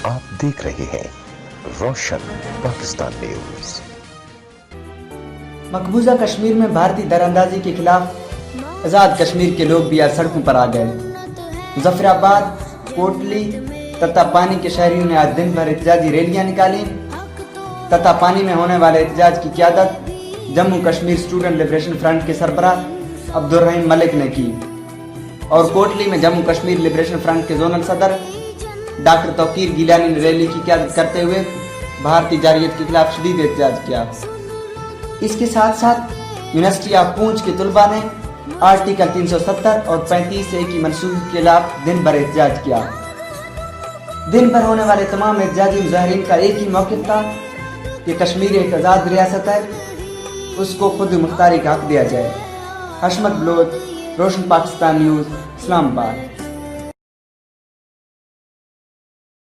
आप देख रहे हैं रोशन पाकिस्तान न्यूज। मकबूजा कश्मीर में भारतीय दरअंदाजी के खिलाफ आज़ाद कश्मीर के लोग भी आज सड़कों पर आ गए। मुजफ्फराबाद, कोटली तथा पानी के शहरियों ने आज दिन भर एहतजाजी रैलियां निकाली तथा पानी में होने वाले एहतजाज की क़यादत Jammu Kashmir student liberation front के सरबराह अब्दुल रहीम मलिक ने की और कोटली में जम्मू कश्मीर लिबरेशन फ्रंट के जोनल सदर डॉक्टर तौकीर गिलानी ने रैली की क़यादत करते हुए भारतीय जारियत के खिलाफ शदीद एहतजाज किया। इसके साथ साथ यूनिवर्सिटी ऑफ पूंछ के तलबा ने आर्टिकल 370 और 35A की मंसूबी के खिलाफ दिन भर एहतजाज किया। दिन भर होने वाले तमाम एहतजाजी मुजाहिरीन का एक ही मौक़िफ़ था कि कश्मीर एक आज़ाद रियासत है, उसको खुद मुख्तारी का हक दिया जाए। हशमत बलोच, रोशन पाकिस्तान न्यूज़, इस्लामाबाद।